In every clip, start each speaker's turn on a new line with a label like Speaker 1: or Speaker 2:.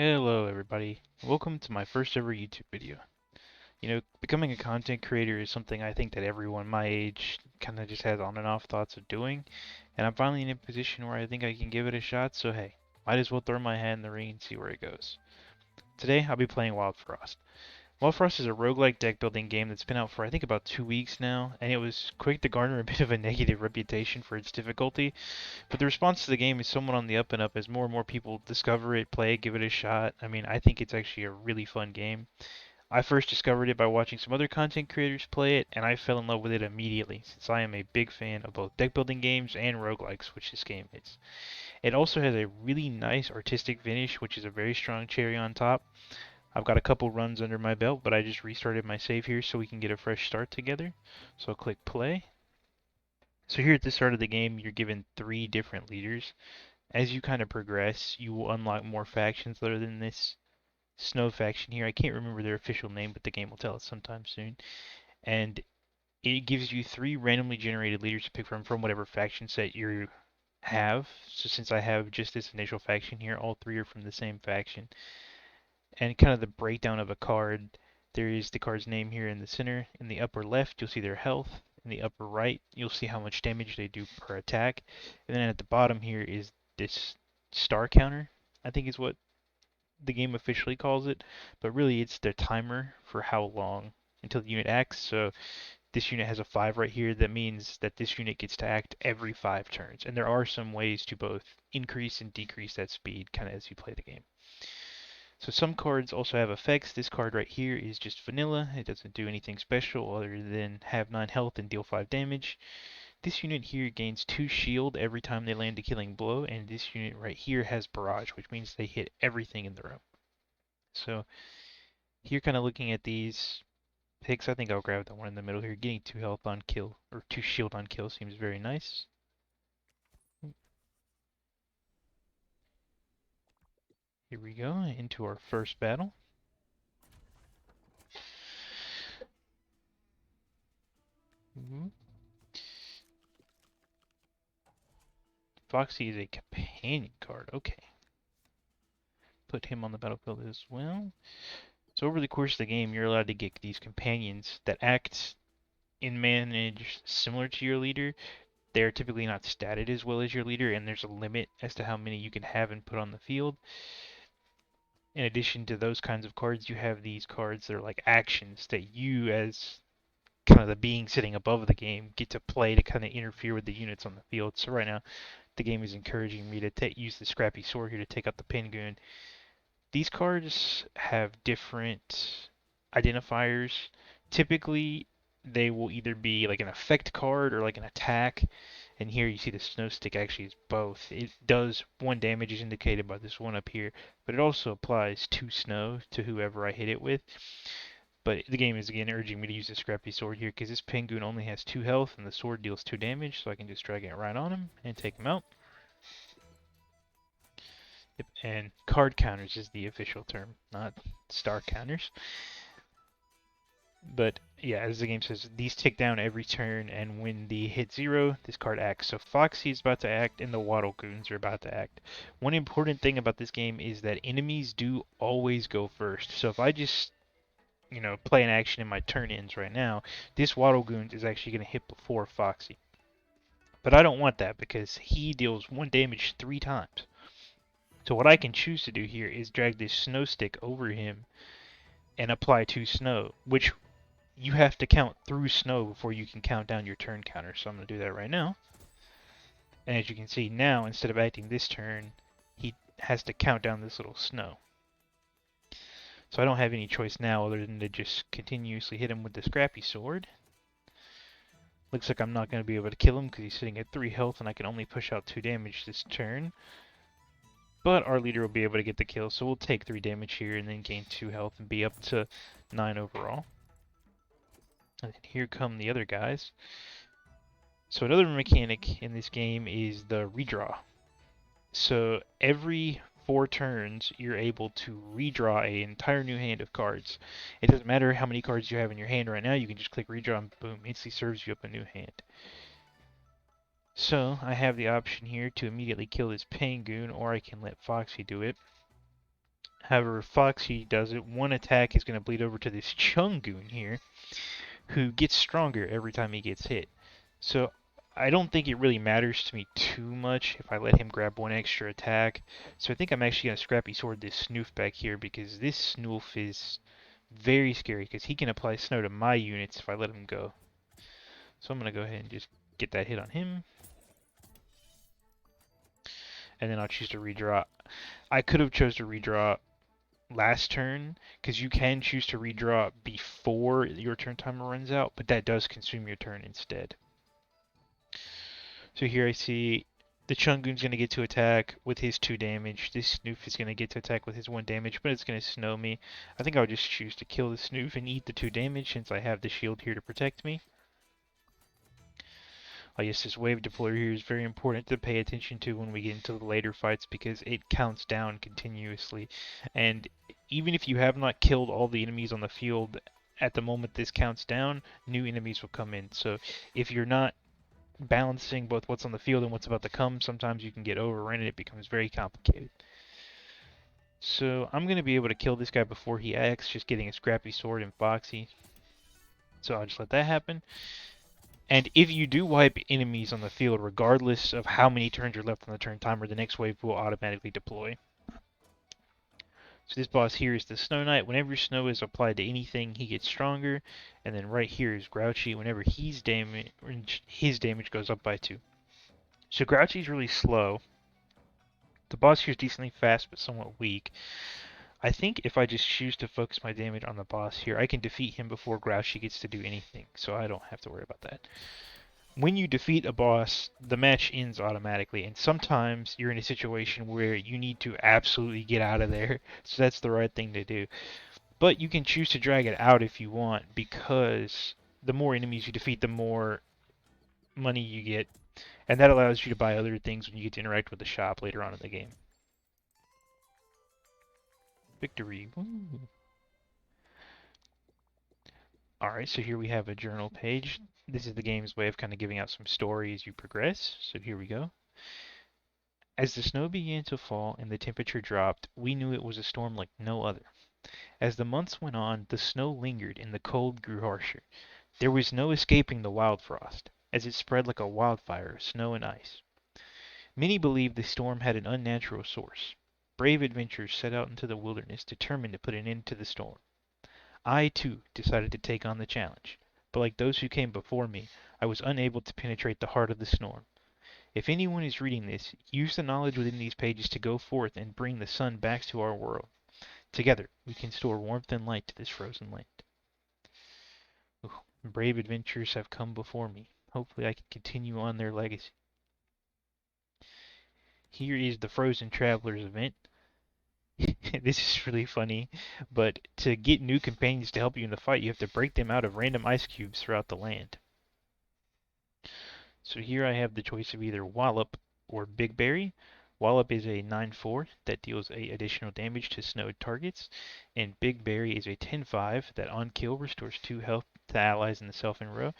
Speaker 1: Hello everybody. Welcome to my first ever YouTube video. Becoming a content creator is something I think that everyone my age kind of just has on and off thoughts of doing, and I'm finally in a position where I think I can give it a shot, so hey, might as well throw my hat in the ring and see where it goes. Today I'll be playing Wildfrost. Wildfrost is a roguelike deck building game that's been out for I think about 2 weeks now, and it was quick to garner a bit of a negative reputation for its difficulty, but the response to the game is somewhat on the up and up as more and more people discover it, play it, give it a shot. I mean, I think it's actually a really fun game. I first discovered it by watching some other content creators play it, and I fell in love with it immediately, since I am a big fan of both deck building games and roguelikes, which this game is. It also has a really nice artistic finish, which is a very strong cherry on top. I've got a couple runs under my belt, but I just restarted my save here so we can get a fresh start together. So I'll click play. So here at the start of the game, you're given 3 different leaders. As you kind of progress, you will unlock more factions other than this snow faction here. I can't remember their official name, but the game will tell us sometime soon. And it gives you 3 randomly generated leaders to pick from whatever faction set you have. So since I have just this initial faction here, all 3 are from the same faction. And kind of the breakdown of a card, there is the card's name here in the center. In the upper left, you'll see their health. In the upper right, you'll see how much damage they do per attack. And then at the bottom here is this star counter, I think is what the game officially calls it, but really it's the timer for how long until the unit acts. So this unit has a 5 right here. That means that this unit gets to act every 5 turns. And there are some ways to both increase and decrease that speed kind of as you play the game. So some cards also have effects. This card right here is just vanilla. It doesn't do anything special other than have 9 health and deal 5 damage. This unit here gains 2 shield every time they land a killing blow, and this unit right here has barrage, which means they hit everything in the room. So here kind of looking at these picks, I think I'll grab the one in the middle here. Getting 2 health on kill, or 2 shield on kill seems very nice. Here we go, into our first battle. Foxy is a companion card, okay. Put him on the battlefield as well. So over the course of the game, you're allowed to get these companions that act in manage similar to your leader. They're typically not statted as well as your leader, and there's a limit as to how many you can have and put on the field. In addition to those kinds of cards, you have these cards that are like actions that you, as kind of the being sitting above the game, get to play to kind of interfere with the units on the field. So right now, the game is encouraging me to use the scrappy sword here to take out the penguin. These cards have different identifiers. Typically, they will either be like an effect card or like an attack. And here you see the snow stick actually is both. It does 1 damage is indicated by this one up here, but it also applies 2 snow to whoever I hit it with. But the game is again urging me to use the scrappy sword here because this penguin only has 2 health and the sword deals 2 damage, so I can just drag it right on him and take him out. Yep, and card counters is the official term, not star counters. But yeah, as the game says, these tick down every turn, and when the hit 0, this card acts. So Foxy is about to act, and the Waddle Goons are about to act. One important thing about this game is that enemies do always go first. So if I just, play an action in my turn ends right now, this Waddle Goons is actually going to hit before Foxy. But I don't want that because he deals 1 damage 3 times. So what I can choose to do here is drag this snow stick over him and apply 2 snow, which you have to count through snow before you can count down your turn counter. So I'm going to do that right now. And as you can see now, instead of acting this turn, he has to count down this little snow. So I don't have any choice now other than to just continuously hit him with the scrappy sword. Looks like I'm not going to be able to kill him because he's sitting at 3 health and I can only push out 2 damage this turn. But our leader will be able to get the kill, so we'll take 3 damage here and then gain 2 health and be up to 9 overall. And here come the other guys. So another mechanic in this game is the redraw. So every 4 turns, you're able to redraw an entire new hand of cards. It doesn't matter how many cards you have in your hand right now, you can just click redraw and boom, instantly serves you up a new hand. So I have the option here to immediately kill this penguin, or I can let Foxy do it. However, if Foxy does it, one attack is going to bleed over to this Chungoon here, who gets stronger every time he gets hit. So I don't think it really matters to me too much if I let him grab one extra attack. So I think I'm actually going to Scrappy Sword this Snoof back here because this Snoof is very scary because he can apply snow to my units if I let him go. So I'm going to go ahead and just get that hit on him. And then I'll choose to redraw. I could have chose to redraw last turn because you can choose to redraw before your turn timer runs out, but that does consume your turn instead. So here I see the Chungoon's going to get to attack with his 2 damage. This Snoof is going to get to attack with his 1 damage, but it's going to snow me. I think I'll just choose to kill the Snoof and eat the 2 damage since I have the shield here to protect me. I guess this wave deployer here is very important to pay attention to when we get into the later fights because it counts down continuously. And even if you have not killed all the enemies on the field at the moment this counts down, new enemies will come in. So if you're not balancing both what's on the field and what's about to come, sometimes you can get overrun and it becomes very complicated. So I'm going to be able to kill this guy before he acts, just getting a Scrappy Sword and Foxy. So I'll just let that happen. And if you do wipe enemies on the field, regardless of how many turns are left on the turn timer, the next wave will automatically deploy. So this boss here is the Snow Knight. Whenever snow is applied to anything, he gets stronger. And then right here is Grouchy. Whenever his damage goes up by 2. So Grouchy's really slow. The boss here is decently fast, but somewhat weak. I think if I just choose to focus my damage on the boss here, I can defeat him before Grouchy gets to do anything. So I don't have to worry about that. When you defeat a boss, the match ends automatically, and sometimes you're in a situation where you need to absolutely get out of there, so that's the right thing to do. But you can choose to drag it out if you want, because the more enemies you defeat, the more money you get, and that allows you to buy other things when you get to interact with the shop later on in the game. Victory. Woo. Alright, so here we have a journal page. This is the game's way of kind of giving out some story as you progress, so here we go. As the snow began to fall and the temperature dropped, we knew it was a storm like no other. As the months went on, the snow lingered and the cold grew harsher. There was no escaping the Wildfrost, as it spread like a wildfire of snow and ice. Many believed the storm had an unnatural source. Brave adventurers set out into the wilderness determined to put an end to the storm. I, too, decided to take on the challenge, but like those who came before me, I was unable to penetrate the heart of the storm. If anyone is reading this, use the knowledge within these pages to go forth and bring the sun back to our world. Together, we can store warmth and light to this frozen land. Ooh, brave adventurers have come before me. Hopefully I can continue on their legacy. Here is the Frozen Travelers event. This is really funny, but to get new companions to help you in the fight, you have to break them out of random ice cubes throughout the land. So here I have the choice of either Wallop or Big Berry. Wallop is a 9-4 that deals additional damage to snowed targets, and Big Berry is a 10-5 that on kill restores 2 health to allies in the self and row.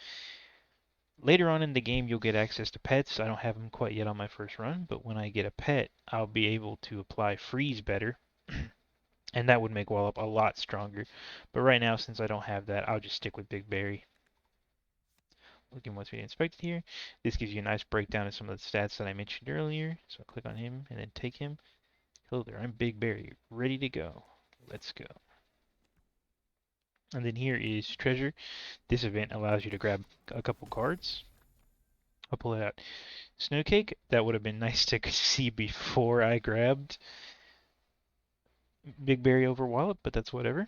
Speaker 1: Later on in the game you'll get access to pets. I don't have them quite yet on my first run, but when I get a pet I'll be able to apply freeze better, and that would make Wallop a lot stronger. But right now, since I don't have that, I'll just stick with Big Berry. Looking once we inspect it here, this gives you a nice breakdown of some of the stats that I mentioned earlier. So I'll click on him and then take him. Hello there, I'm Big Berry, ready to go. Let's go. And then here is Treasure. This event allows you to grab a couple cards. I'll pull it out. Snowcake, that would have been nice to see before I grabbed Big Berry over Wallop, but that's whatever.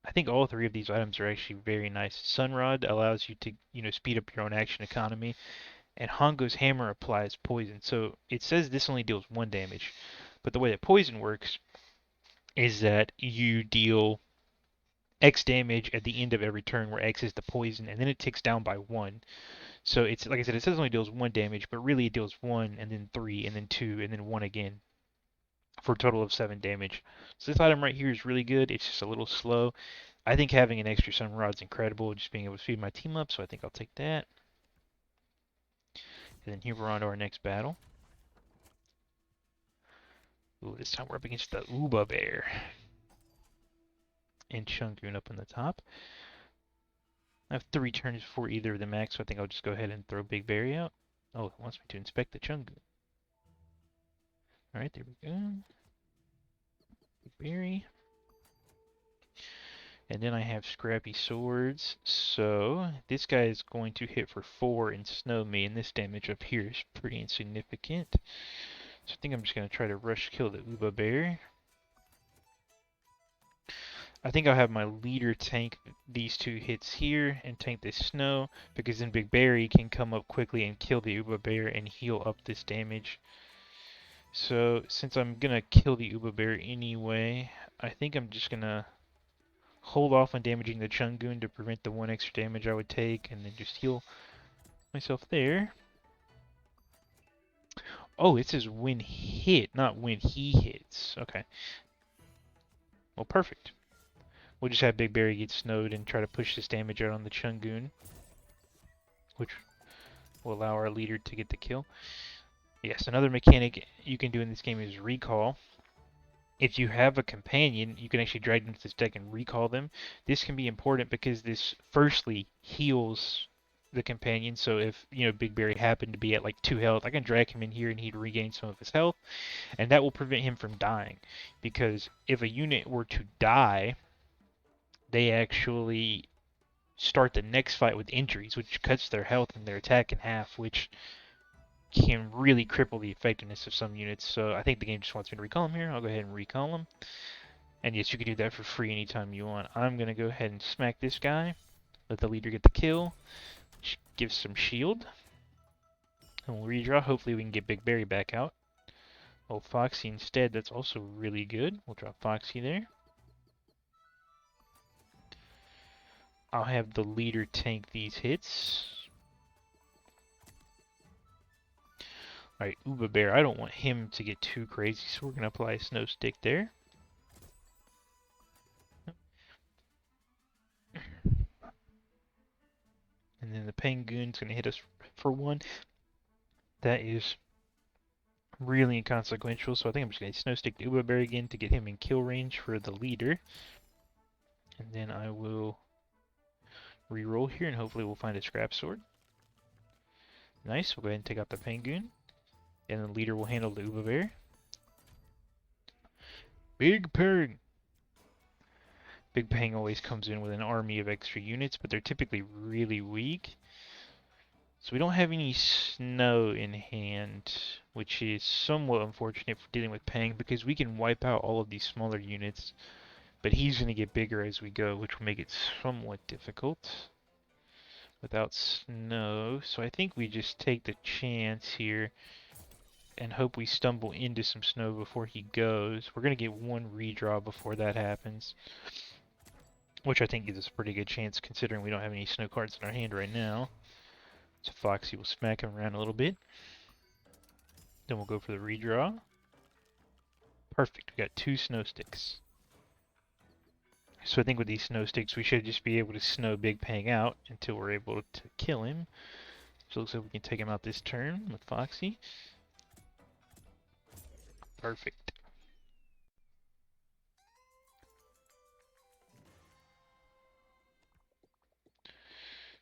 Speaker 1: I think all 3 of these items are actually very nice. Sunrod allows you to, speed up your own action economy, and Hongo's Hammer applies poison. So it says this only deals 1 damage, but the way that poison works is that you deal X damage at the end of every turn, where X is the poison, and then it ticks down by 1. So it's like I said, it says it only deals 1 damage, but really it deals 1, and then 3, and then 2, and then 1 again, for a total of 7 damage. So this item right here is really good. It's just a little slow. I think having an extra Sunrod is incredible, just being able to speed my team up, so I think I'll take that. And then here we're on to our next battle. Ooh, this time we're up against the Uba Bear. And Chungoon up on the top. I have 3 turns before either of them act, so I think I'll just go ahead and throw Big Berry out. Oh, it wants me to inspect the Chungoon. Alright, there we go. Big Berry. And then I have Scrappy Swords, so this guy is going to hit for 4 and snow me, and this damage up here is pretty insignificant. So I think I'm just going to try to rush kill the Uba Bear. I think I'll have my leader tank these 2 hits here and tank this snow, because then Big Berry can come up quickly and kill the Uba Bear and heal up this damage. So since I'm going to kill the Uba Bear anyway, I think I'm just going to hold off on damaging the Chungoon to prevent the 1 extra damage I would take, and then just heal myself there. Oh, it says when hit, not when he hits. Okay. Well, perfect. We'll just have Big Berry get snowed and try to push this damage out on the Chungoon, which will allow our leader to get the kill. Yes, another mechanic you can do in this game is recall. If you have a companion, you can actually drag them to this deck and recall them. This can be important because this firstly heals the companion. So if, Big Berry happened to be at like 2 health, I can drag him in here and he'd regain some of his health. And that will prevent him from dying. Because if a unit were to die, they actually start the next fight with injuries, which cuts their health and their attack in half, which can really cripple the effectiveness of some units. So I think the game just wants me to recall him here. I'll go ahead and recall him. And yes, you can do that for free anytime you want. I'm going to go ahead and smack this guy. Let the leader get the kill. Give some shield. And we'll redraw. Hopefully we can get Big Berry back out. Oh, Foxy instead. That's also really good. We'll drop Foxy there. I'll have the leader tank these hits. Alright, Uba Bear. I don't want him to get too crazy, so we're going to apply a snow stick there. And then the Penguin's going to hit us for 1. That is really inconsequential, so I think I'm just going to snow stick the Uba Bear again to get him in kill range for the leader. And then I will reroll here, and hopefully we'll find a scrap sword. Nice, we'll go ahead and take out the Penguin. And the leader will handle the Uba Bear. Big Pang! Big Pang always comes in with an army of extra units, but they're typically really weak. So we don't have any snow in hand, which is somewhat unfortunate for dealing with Pang, because we can wipe out all of these smaller units, but he's going to get bigger as we go, which will make it somewhat difficult without snow. So I think we just take the chance here and hope we stumble into some snow before he goes. We're going to get 1 redraw before that happens, which I think gives us a pretty good chance considering we don't have any snow cards in our hand right now. So Foxy will smack him around a little bit. Then we'll go for the redraw. Perfect, we got 2 snow sticks. So I think with these snow sticks we should just be able to snow Big Pang out until we're able to kill him. So it looks like we can take him out this turn with Foxy. Perfect.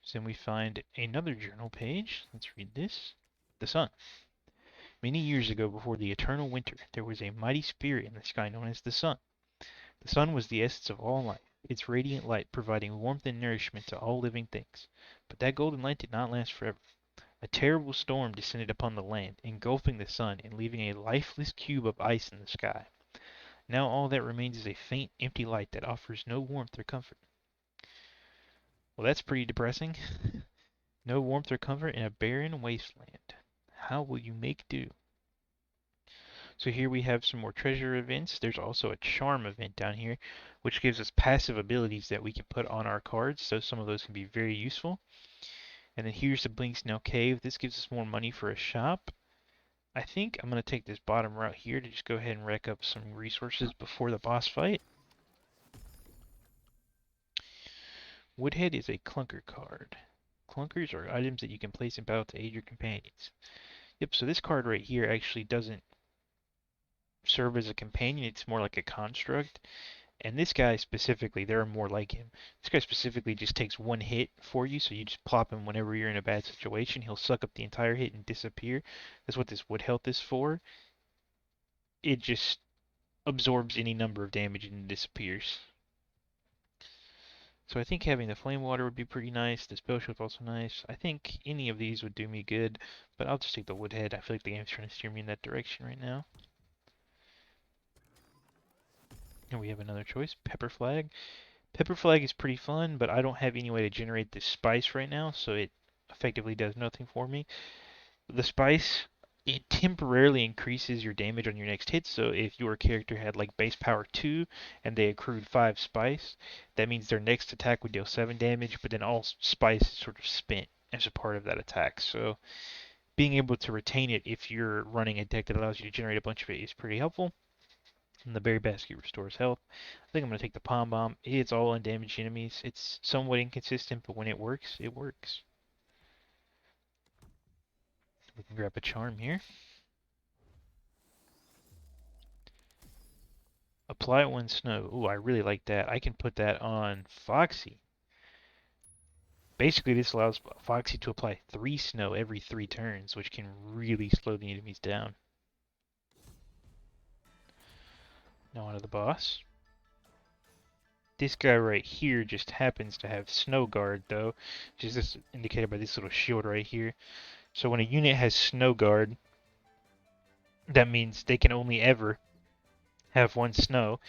Speaker 1: So then we find another journal page. Let's read this. The sun. Many years ago, before the eternal winter, there was a mighty spirit in the sky known as the sun. The sun was the essence of all life, its radiant light providing warmth and nourishment to all living things. But that golden light did not last forever. A terrible storm descended upon the land, engulfing the sun and leaving a lifeless cube of ice in the sky. Now all that remains is a faint, empty light that offers no warmth or comfort. Well, that's pretty depressing. No warmth or comfort in a barren wasteland. How will you make do? So here we have some more treasure events. There's also a charm event down here, which gives us passive abilities that we can put on our cards. So some of those can be very useful. And then here's the Blink Snail Cave. This gives us more money for a shop. I think I'm going to take this bottom route here to just go ahead and rack up some resources before the boss fight. Woodhead is a clunker card. Clunkers are items that you can place in battle to aid your companions. Yep, so this card right here actually doesn't serve as a companion. It's more like a construct. And this guy specifically, there are more like him. This guy specifically just takes one hit for you, so you just plop him whenever you're in a bad situation. He'll suck up the entire hit and disappear. That's what this wood health is for. It just absorbs any number of damage and disappears. So I think having the flame water would be pretty nice. The spell shield also nice. I think any of these would do me good, but I'll just take the wood head. I feel like the game's trying to steer me in that direction right now. And we have another choice, Pepper Flag. Pepper Flag is pretty fun, but I don't have any way to generate this spice right now, so it effectively does nothing for me. The spice, it temporarily increases your damage on your next hit, so if your character had like base power 2 and they accrued 5 spice, that means their next attack would deal 7 damage, but then all spice is sort of spent as a part of that attack. So being able to retain it if you're running a deck that allows you to generate a bunch of it is pretty helpful. And the berry basket restores health. I think I'm going to take the palm bomb. It hits all undamaged enemies. It's somewhat inconsistent, but when it works, it works. We can grab a charm here. Apply one snow. Ooh, I really like that. I can put that on Foxy. Basically, this allows Foxy to apply 3 snow every 3 turns, which can really slow the enemies down. Now onto the boss. This guy right here just happens to have Snow Guard, though, which is just indicated by this little shield right here. So when a unit has Snow Guard, that means they can only ever have 1 snow,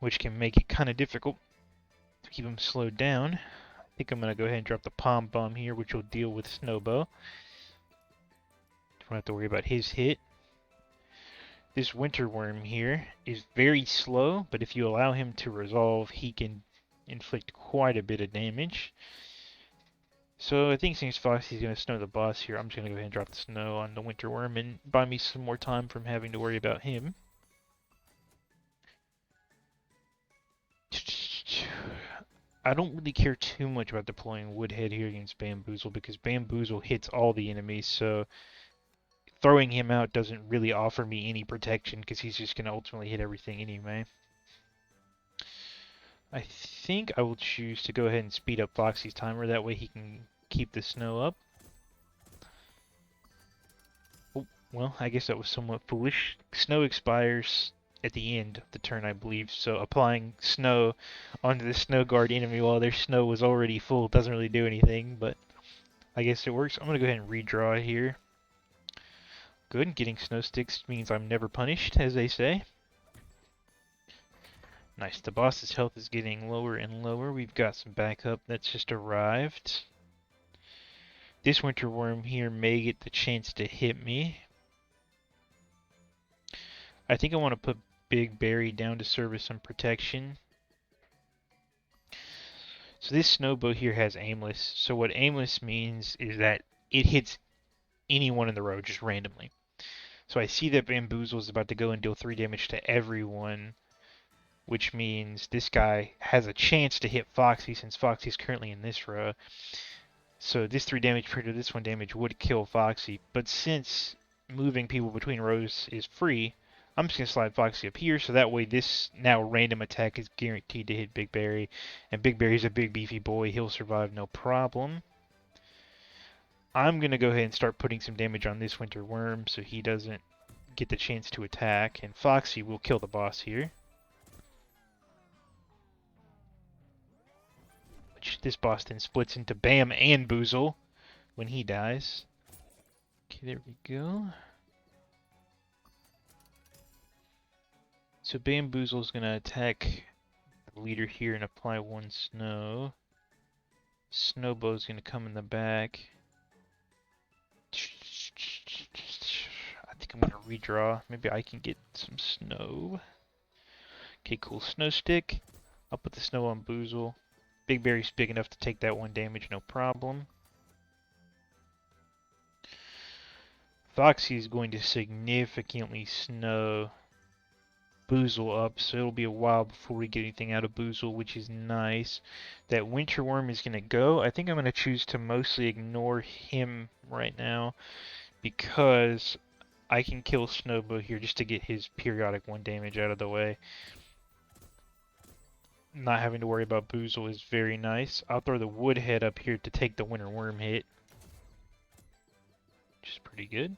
Speaker 1: which can make it kind of difficult to keep them slowed down. I think I'm going to go ahead and drop the Palm Bomb here, which will deal with Snowbow. Don't have to worry about his hit. This Winter Worm here is very slow, but if you allow him to resolve, he can inflict quite a bit of damage. So I think since Foxy's going to snow the boss here, I'm just going to go ahead and drop the snow on the Winter Worm and buy me some more time from having to worry about him. I don't really care too much about deploying Woodhead here against Bamboozle because Bamboozle hits all the enemies, so throwing him out doesn't really offer me any protection because he's just going to ultimately hit everything anyway. I think I will choose to go ahead and speed up Foxy's timer, that way he can keep the snow up. Oh, well, I guess that was somewhat foolish. Snow expires at the end of the turn, I believe, so applying snow onto the Snow Guard enemy while their snow was already full doesn't really do anything, but I guess it works. I'm going to go ahead and redraw here. Good, getting snow sticks means I'm never punished, as they say. Nice, the boss's health is getting lower and lower. We've got some backup that's just arrived. This Winter Worm here may get the chance to hit me. I think I want to put Big Berry down to serve as some protection. So this Snowbow here has aimless. So what aimless means is that it hits anyone in the row just randomly. So I see that Bamboozle is about to go and deal 3 damage to everyone, which means this guy has a chance to hit Foxy since Foxy's currently in this row. So this 3 damage paired to this 1 damage would kill Foxy, but since moving people between rows is free, I'm just going to slide Foxy up here, so that way this now random attack is guaranteed to hit Big Berry. And Big Berry's a big beefy boy, he'll survive no problem. I'm going to go ahead and start putting some damage on this Winter Worm so he doesn't get the chance to attack, and Foxy will kill the boss here. Which this boss then splits into Bam and Boozle when he dies. Okay, there we go. So Bamboozle's going to attack the leader here and apply 1 snow. Snowbow's going to come in the back. I think I'm going to redraw. Maybe I can get some snow. Okay, cool. Snow stick. I'll put the snow on Boozle. Big Berry's big enough to take that 1 damage, no problem. Foxy is going to significantly snow Boozle up, so it'll be a while before we get anything out of Boozle, which is nice. That Winter Worm is going to go. I think I'm going to choose to mostly ignore him right now because I can kill Snowbo here just to get his periodic 1 damage out of the way. Not having to worry about Boozle is very nice. I'll throw the Woodhead up here to take the Winter Worm hit, which is pretty good.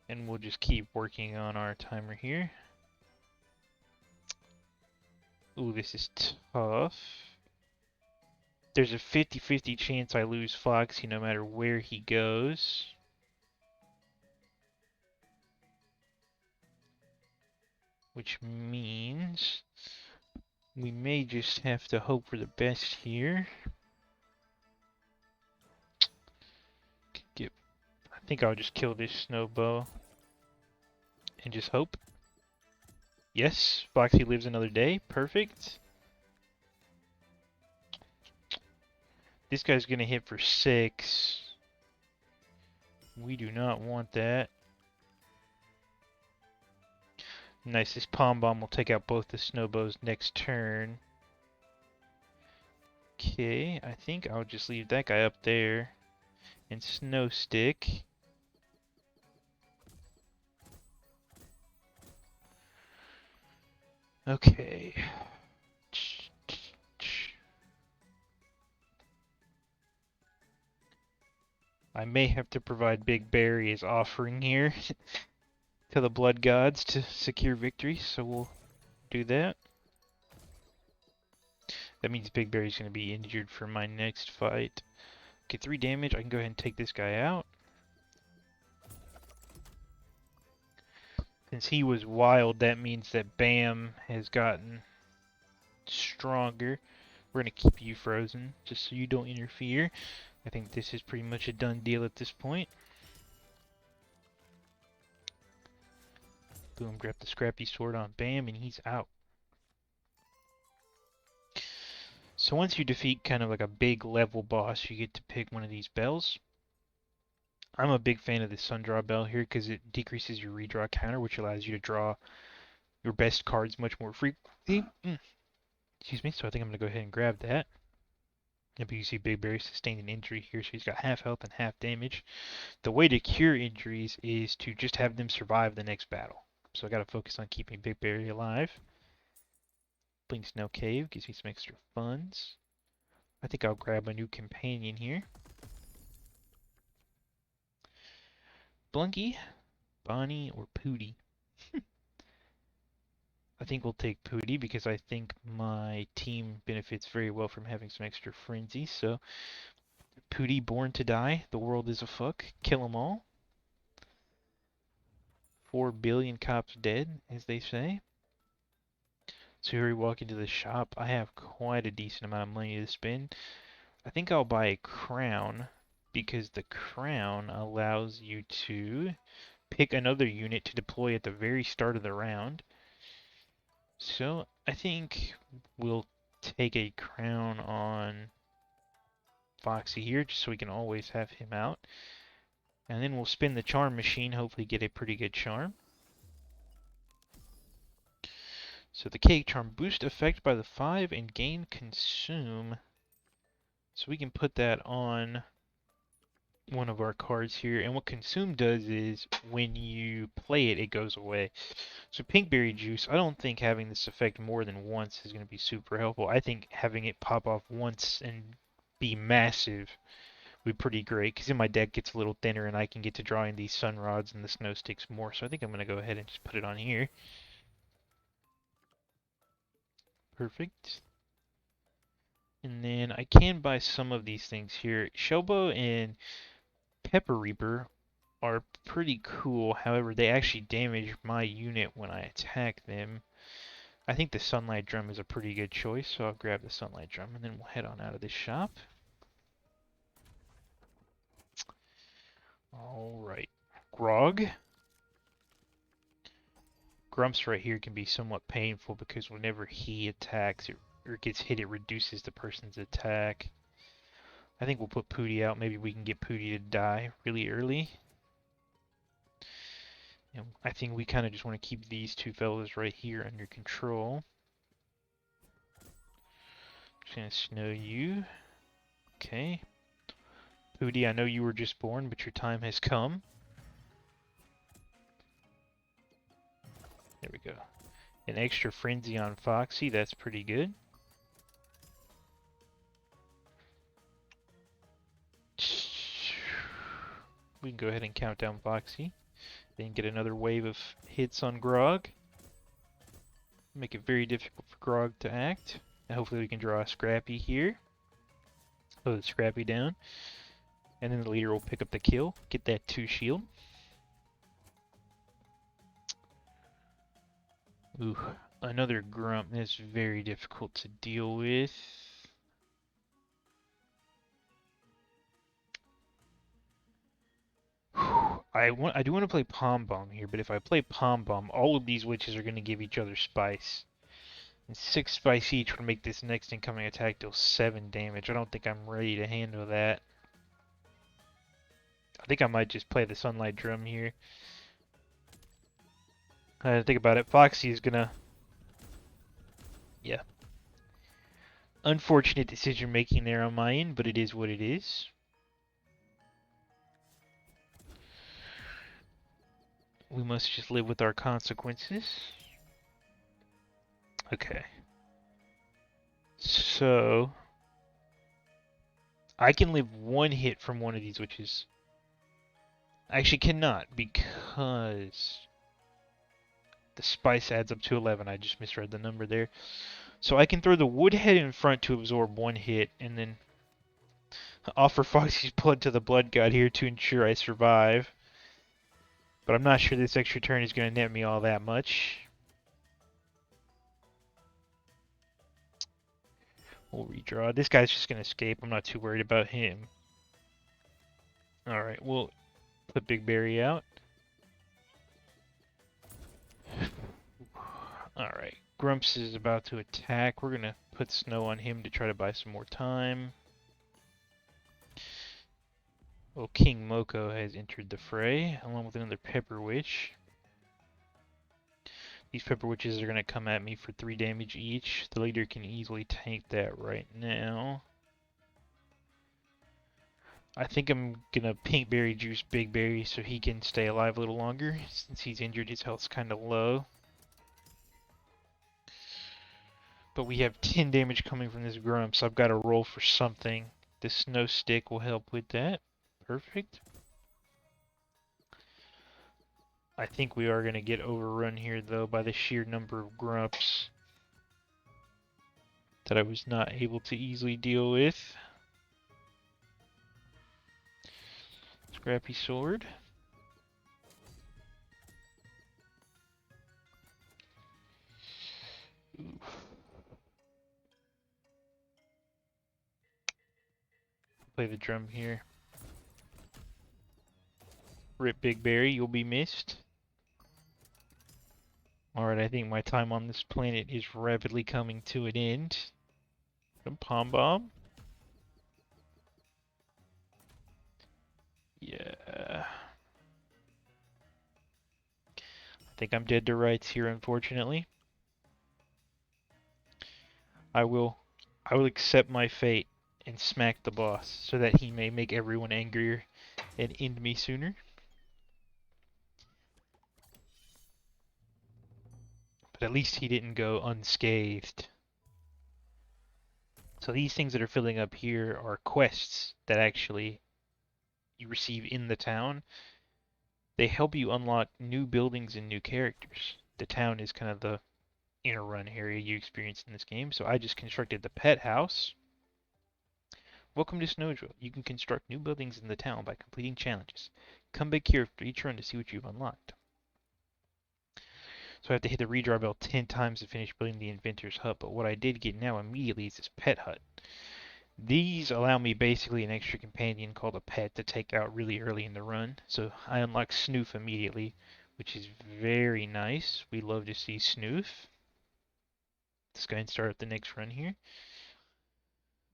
Speaker 1: And we'll just keep working on our timer here. Ooh, this is tough. There's a 50-50 chance I lose Foxy no matter where he goes. Which means we may just have to hope for the best here. I think I'll just kill this Snowbow and just hope. Yes, Foxy lives another day. Perfect. This guy's gonna hit for 6. We do not want that. Nice, this Palm Bomb will take out both the Snowbows next turn. Okay, I think I'll just leave that guy up there. And Snow Stick. Okay. I may have to provide Big Berry as offering here to the Blood Gods to secure victory, so we'll do that. That means Big Berry's going to be injured for my next fight. Okay, 3 damage. I can go ahead and take this guy out. Since he was wild, that means that Bam has gotten stronger. We're going to keep you frozen, just so you don't interfere. I think this is pretty much a done deal at this point. Boom, grab the scrappy sword on Bam, and he's out. So once you defeat kind of like a big level boss, you get to pick one of these bells. I'm a big fan of the Sundraw Bell here because it decreases your redraw counter, which allows you to draw your best cards much more frequently. Excuse me, so I think I'm going to go ahead and grab that. But you see Big Berry sustained an injury here, so he's got half health and half damage. The way to cure injuries is to just have them survive the next battle. So I got to focus on keeping Big Berry alive. Blink Snow Cave gives me some extra funds. I think I'll grab a new companion here. Blunky, Bonnie, or Pooty. I think we'll take Pooty because I think my team benefits very well from having some extra frenzy. So, Pooty, born to die. The world is a fuck. Kill 'em all. 4 billion cops dead, as they say. So here we walk into the shop. I have quite a decent amount of money to spend. I think I'll buy a crown because the crown allows you to pick another unit to deploy at the very start of the round. So I think we'll take a crown on Foxy here just so we can always have him out. And then we'll spin the charm machine, hopefully get a pretty good charm. So the cake charm, boost effect by the 5 and gain consume. So we can put that on one of our cards here. And what consume does is when you play it, it goes away. So Pinkberry Juice, I don't think having this effect more than once is going to be super helpful. I think having it pop off once and be massive would be pretty great, because then my deck gets a little thinner and I can get to drawing these Sun Rods and the Snow Sticks more. So I think I'm going to go ahead and just put it on here. Perfect. And then I can buy some of these things here. Shelbo and Pepper Reaper are pretty cool. However, they actually damage my unit when I attack them. I think the Sunlight Drum is a pretty good choice, so I'll grab the Sunlight Drum and then we'll head on out of this shop. Alright. Grog. Grumps right here can be somewhat painful because whenever he attacks or gets hit, it reduces the person's attack. I think we'll put Pooty out. Maybe we can get Pooty to die really early. And I think we kind of just want to keep these two fellas right here under control. Just gonna snow you. Okay. Pooty, I know you were just born, but your time has come. There we go. An extra frenzy on Foxy, that's pretty good. We can go ahead and count down Foxy. Then get another wave of hits on Grog. Make it very difficult for Grog to act. And hopefully we can draw a Scrappy here. Slow the Scrappy down. And then the leader will pick up the kill. Get that 2 shield. Ooh, another Grump. That's very difficult to deal with. I do want to play Pom Bomb here, but if I play Pom Bomb, all of these witches are going to give each other spice. And 6 spice each would make this next incoming attack deal 7 damage. I don't think I'm ready to handle that. I think I might just play the Sunlight Drum here. Think about it. Foxy is gonna... Yeah. Unfortunate decision making there on my end, but it is what it is. We must just live with our consequences. Okay. So... I can live 1 hit from one of these witches. I actually cannot, because... the spice adds up to 11. I just misread the number there. So I can throw the Woodhead in front to absorb 1 hit, and then offer Foxy's blood to the Blood God here to ensure I survive. But I'm not sure this extra turn is going to net me all that much. We'll redraw. This guy's just going to escape. I'm not too worried about him. Alright, we'll put Big Berry out. Alright, Grumps is about to attack. We're going to put Snow on him to try to buy some more time. Well, King Moko has entered the fray, along with another Pepper Witch. These Pepper Witches are going to come at me for 3 damage each. The leader can easily tank that right now. I think I'm going to Pink Berry Juice Big Berry so he can stay alive a little longer. Since he's injured, his health's kind of low. But we have 10 damage coming from this Grump, so I've got to roll for something. The Snow Stick will help with that. Perfect. I think we are going to get overrun here, though, by the sheer number of Grumps that I was not able to easily deal with. Scrappy Sword. Oof. Play the drum here. Rip Big Berry, you'll be missed. Alright, I think my time on this planet is rapidly coming to an end. Pom Bomb. Yeah. I think I'm dead to rights here, unfortunately. I will accept my fate and smack the boss so that he may make everyone angrier and end me sooner. But at least he didn't go unscathed. So these things that are filling up here are quests that actually you receive in the town. They help you unlock new buildings and new characters. The town is kind of the inner run area you experience in this game. So I just constructed the pet house. Welcome to Snowdrill. You can construct new buildings in the town by completing challenges. Come back here after each run to see what you've unlocked. So I have to hit the redraw bell 10 times to finish building the inventor's hut, but what I did get now immediately is this pet hut. These allow me basically an extra companion called a pet to take out really early in the run. So I unlock Snoof immediately, which is very nice. We love to see Snoof. Let's go ahead and start up the next run here.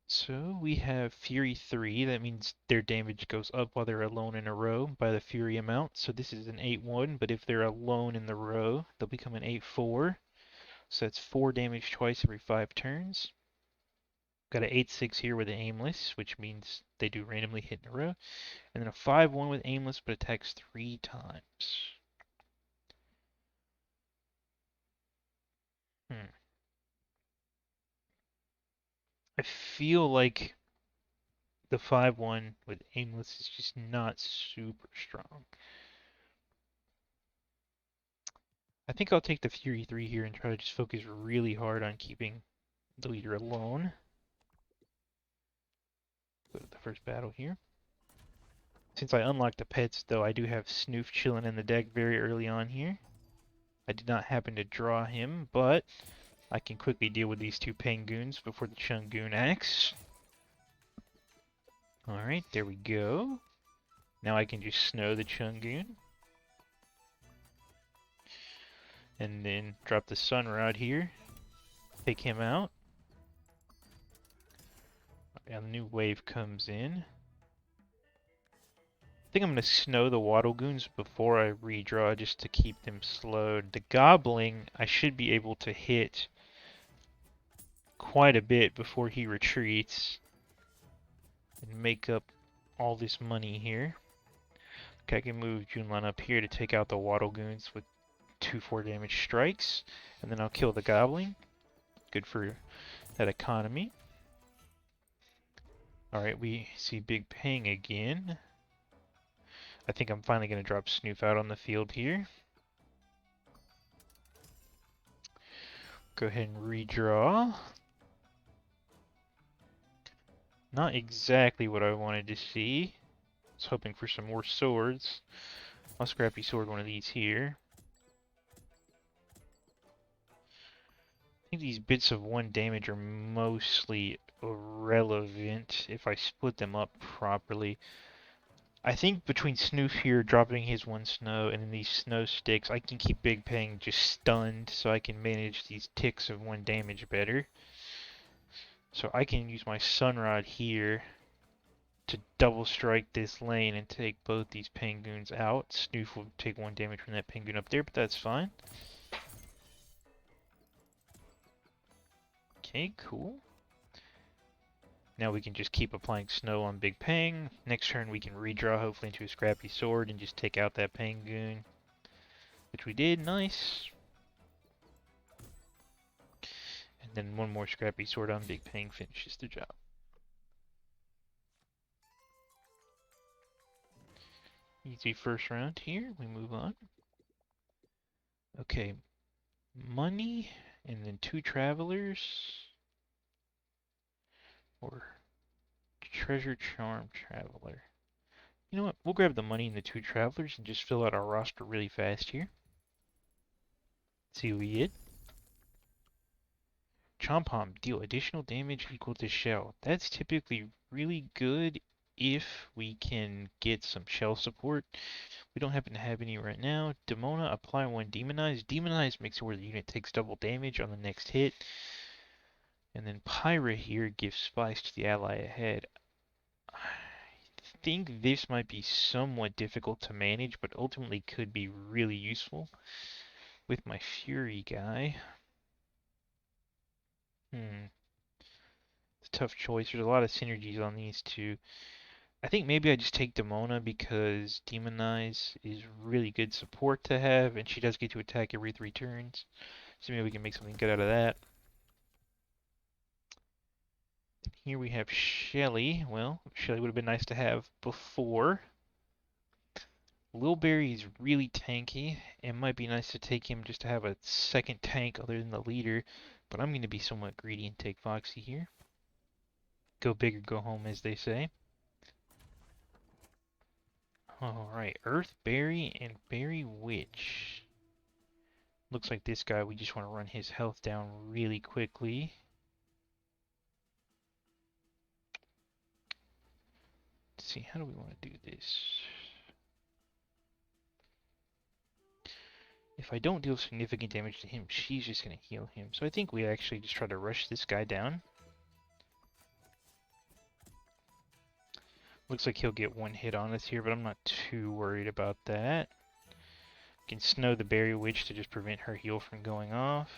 Speaker 1: So we have Fury 3, that means their damage goes up while they're alone in a row by the Fury amount. So this is an 8-1, but if they're alone in the row, they'll become an 8-4. So that's 4 damage twice every 5 turns. Got an 8-6 here with an Aimless, which means they do randomly hit in a row. And then a 5-1 with Aimless, but attacks 3 times. I feel like the 5-1 with Aimless is just not super strong. I think I'll take the Fury 3 here and try to just focus really hard on keeping the leader alone. Go to the first battle here. Since I unlocked the pets, though, I do have Snoof chilling in the deck very early on here. I did not happen to draw him, but I can quickly deal with these two Pengoons before the Chungoon acts. Alright, there we go. Now I can just snow the Chungoon. And then drop the Sunrod here. Take him out. And the new wave comes in. I think I'm going to snow the Waddlegoons before I redraw just to keep them slowed. The Gobbling I should be able to hit quite a bit before he retreats and make up all this money here. Okay, I can move Junlan up here to take out the Waddlegoons with 2/4 damage strikes, and then I'll kill the Gobbling. Good for that economy. Alright, we see Big Pang again. I think I'm finally going to drop Snoof out on the field here. Go ahead and redraw. Not exactly what I wanted to see. I was hoping for some more swords. I'll Scrappy Sword one of these here. I think these bits of 1 damage are mostly irrelevant if I split them up properly. I think between Snoof here dropping his 1 snow and then these snow sticks, I can keep Big Pang just stunned so I can manage these ticks of 1 damage better. So I can use my Sunrod here to double strike this lane and take both these Pengoons out. Snoof will take 1 damage from that Pengoon up there, but that's fine. Okay, cool. Now we can just keep applying snow on Big Pang. Next turn we can redraw hopefully into a Scrappy Sword and just take out that Pengoon. Which we did, nice. And then 1 more Scrappy Sword on Big Pang finishes the job. Easy first round here, we move on. Okay, money, and then 2 travelers. Or treasure charm traveler. You know what? We'll grab the money and the 2 travelers and just fill out our roster really fast here. See what we get. Chompom, deal additional damage equal to shell. That's typically really good if we can get some shell support. We don't happen to have any right now. Demona, apply 1 demonize. Demonize makes it where the unit takes double damage on the next hit. And then Pyra here gives spice to the ally ahead. I think this might be somewhat difficult to manage, but ultimately could be really useful with my Fury guy. It's a tough choice. There's a lot of synergies on these two. I think maybe I just take Demona because Demonize is really good support to have, and she does get to attack every 3 turns. So maybe we can make something good out of that. Here we have Shelly. Well, Shelly would have been nice to have before. Lilberry is really tanky. It might be nice to take him just to have a second tank other than the leader, but I'm going to be somewhat greedy and take Foxy here. Go big or go home, as they say. Alright, Earthberry and Berry Witch. Looks like this guy, we just want to run his health down really quickly. Let's see, how do we want to do this? If I don't deal significant damage to him, she's just going to heal him. So I think we actually just try to rush this guy down. Looks like he'll get 1 hit on us here, but I'm not too worried about that. Can snow the Berry Witch to just prevent her heal from going off.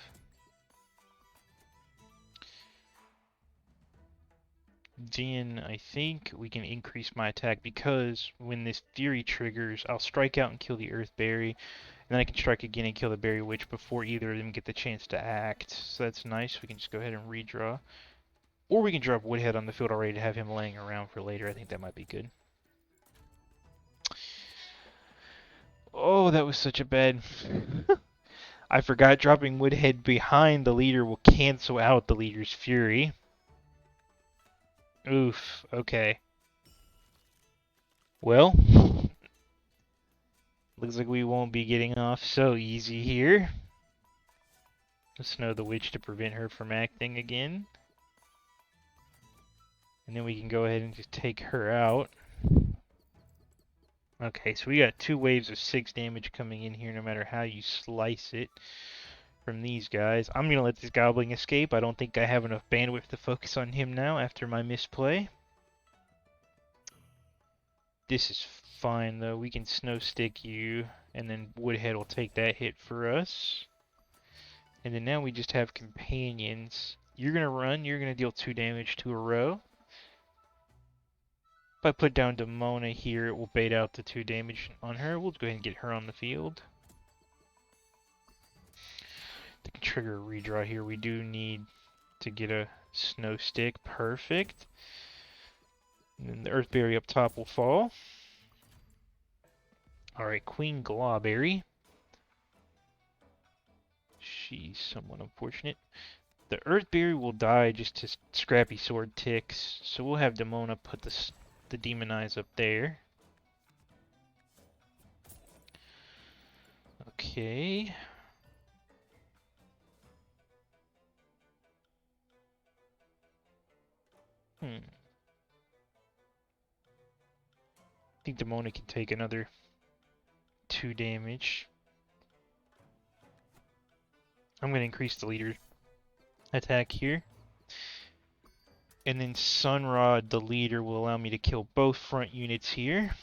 Speaker 1: Then I think we can increase my attack because when this Fury triggers, I'll strike out and kill the Earthberry, and then I can strike again and kill the Berry Witch before either of them get the chance to act. So that's nice. We can just go ahead and redraw. Or we can drop Woodhead on the field already to have him laying around for later. I think that might be good. Oh, that was such a bad... I forgot dropping Woodhead behind the leader will cancel out the leader's fury. Oof, okay. Well, looks like we won't be getting off so easy here. Let's snow the witch to prevent her from acting again. And then we can go ahead and just take her out. Okay, so we got 2 waves of 6 damage coming in here no matter how you slice it from these guys. I'm going to let this goblin escape. I don't think I have enough bandwidth to focus on him now after my misplay. This is fine though. We can snow stick you and then Woodhead will take that hit for us. And then now we just have companions. You're going to run. You're going to deal 2 damage to a row. If I put down Demona here, it will bait out the 2 damage on her. We'll go ahead and get her on the field. To trigger a redraw here, we do need to get a snow stick. Perfect. And then the Earthberry up top will fall. Alright, Queen Glawberry. She's somewhat unfortunate. The Earthberry will die just to Scrappy Sword ticks, so we'll have Demona put the Demon Eyes up there. Okay. I think Demona can take another 2 damage. I'm going to increase the leader attack here. And then Sunrod, the leader, will allow me to kill both front units here.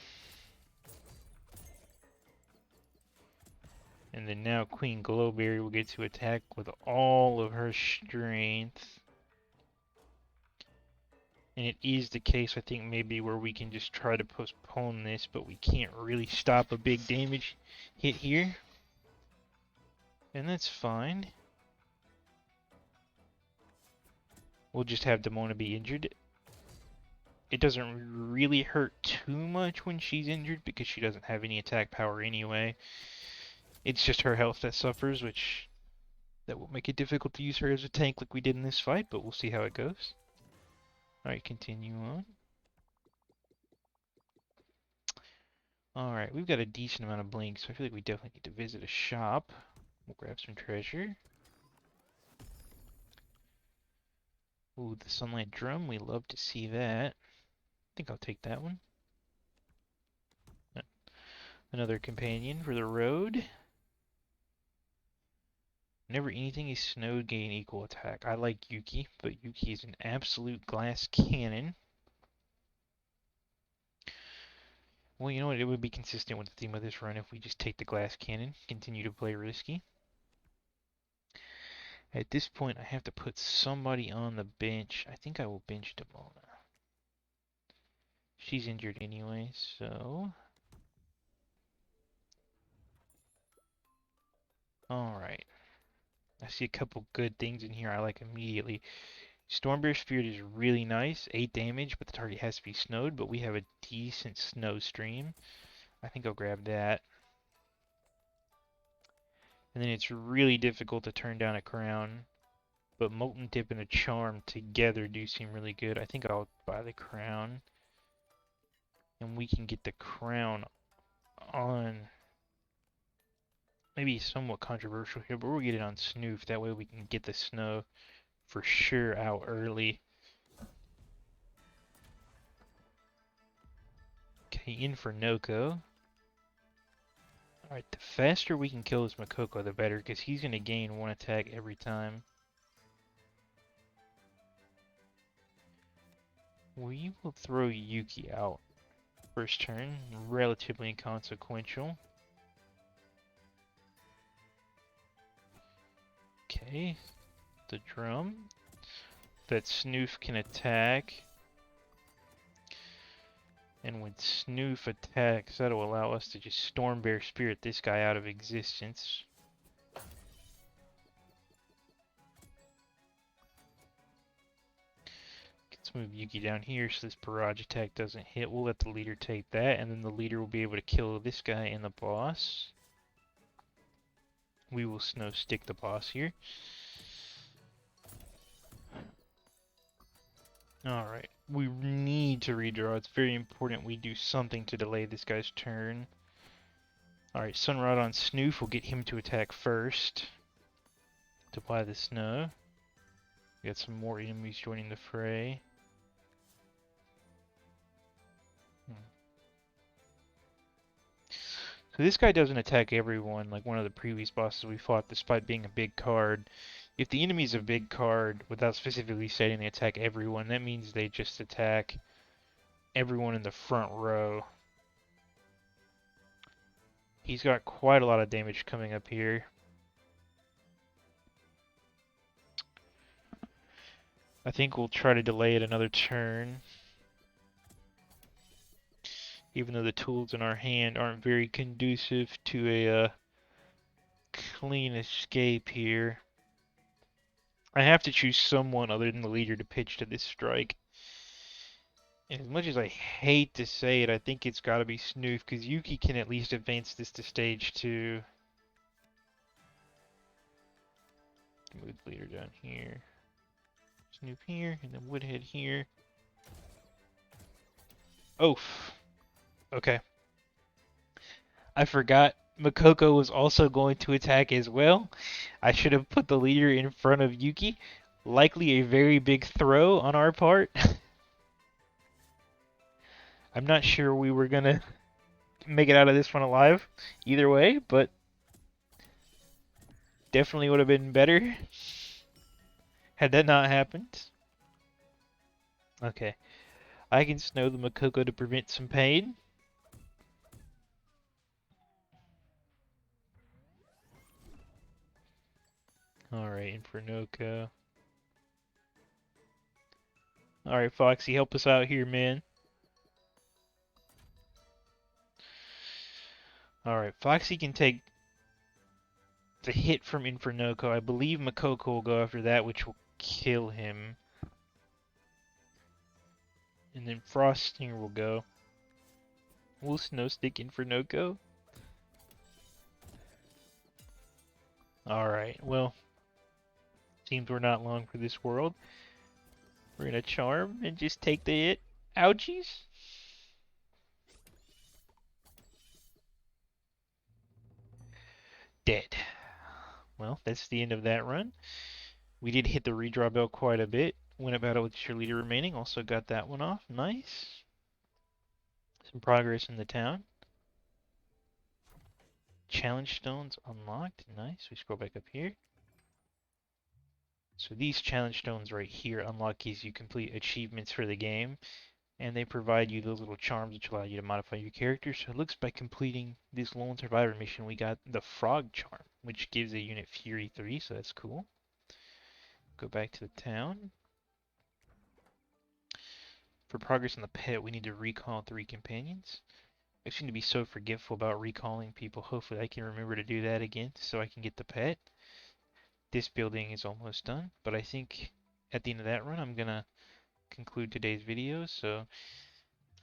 Speaker 1: And then now Queen Glowberry will get to attack with all of her strength. And it is the case, I think, maybe where we can just try to postpone this, but we can't really stop a big damage hit here. And that's fine. We'll just have Demona be injured. It doesn't really hurt too much when she's injured because she doesn't have any attack power anyway. It's just her health that suffers, which that will make it difficult to use her as a tank like we did in this fight, but we'll see how it goes. Alright, continue on. Alright, we've got a decent amount of blinks, so I feel like we definitely need to visit a shop. We'll grab some treasure. Ooh, the Sunlight Drum, we love to see that. I think I'll take that one. Another companion for the road. Whenever anything is snowed, gain equal attack. I like Yuki, but Yuki is an absolute glass cannon. Well, you know what? It would be consistent with the theme of this run if we just take the glass cannon, continue to play risky. At this point, I have to put somebody on the bench. I think I will bench Demona. She's injured anyway, so... Alright. I see a couple good things in here I like immediately. Stormbear Spirit is really nice, 8 damage, but the target has to be snowed, but we have a decent snow stream. I think I'll grab that. And then it's really difficult to turn down a crown, but Molten Dip and a Charm together do seem really good. I think I'll buy the crown. And we can get the crown on... Maybe somewhat controversial here, but we'll get it on Snoof. That way we can get the snow for sure out early. Okay, in for Noko. Alright, the faster we can kill this Makoko, the better, because he's going to gain 1 attack every time. We will throw Yuki out. First turn, relatively inconsequential. Okay, the drum. That Snoof can attack. And when Snoof attacks, that'll allow us to just Stormbear Spirit this guy out of existence. Let's move Yuki down here so this barrage attack doesn't hit. We'll let the leader take that, and then the leader will be able to kill this guy and the boss. We will snow stick the boss here. Alright, we need to redraw. It's very important we do something to delay this guy's turn. Alright, Sunrod on Snoof will get him to attack first to apply the snow. We got some more enemies joining the fray. So this guy doesn't attack everyone like one of the previous bosses we fought despite being a big card. If the enemy's a big card without specifically saying they attack everyone, that means they just attack everyone in the front row. He's got quite a lot of damage coming up here. I think we'll try to delay it another turn. Even though the tools in our hand aren't very conducive to a clean escape here. I have to choose someone other than the leader to pitch to this strike. And as much as I hate to say it, I think it's got to be Snoof, because Yuki can at least advance this to stage 2. Move the leader down here. Snoof here, and then Woodhead here. Oof. Okay. I forgot Makoko was also going to attack as well. I should have put the leader in front of Yuki. Likely a very big throw on our part. I'm not sure we were gonna make it out of this one alive either way, but definitely would have been better had that not happened. Okay. I can snow the Makoko to prevent some pain. Alright, Infernoko. Alright, Foxy, help us out here, man. Alright, Foxy can take the hit from Infernoko. I believe Makoko will go after that, which will kill him. And then Frost Stinger will go. Will Snow Stick Infernoko? Alright, well, seems we're not long for this world. We're gonna charm and just take the hit. Ouchies! Dead. Well, that's the end of that run. We did hit the redraw bell quite a bit. Win a battle with cheerleader remaining. Also got that one off. Nice. Some progress in the town. Challenge stones unlocked. Nice. We scroll back up here. So these challenge stones right here unlock as you complete achievements for the game. And they provide you those little charms which allow you to modify your character. So it looks by completing this Lone Survivor mission, we got the Frog Charm, which gives a unit Fury 3, so that's cool. Go back to the town. For progress on the pet, we need to recall 3 companions. I seem to be so forgetful about recalling people. Hopefully I can remember to do that again so I can get the pet. This building is almost done, but I think at the end of that run I'm gonna conclude today's video. So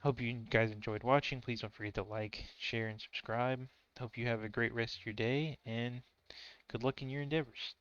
Speaker 1: hope you guys enjoyed watching. Please don't forget to like, share, and subscribe. Hope you have a great rest of your day, and good luck in your endeavors.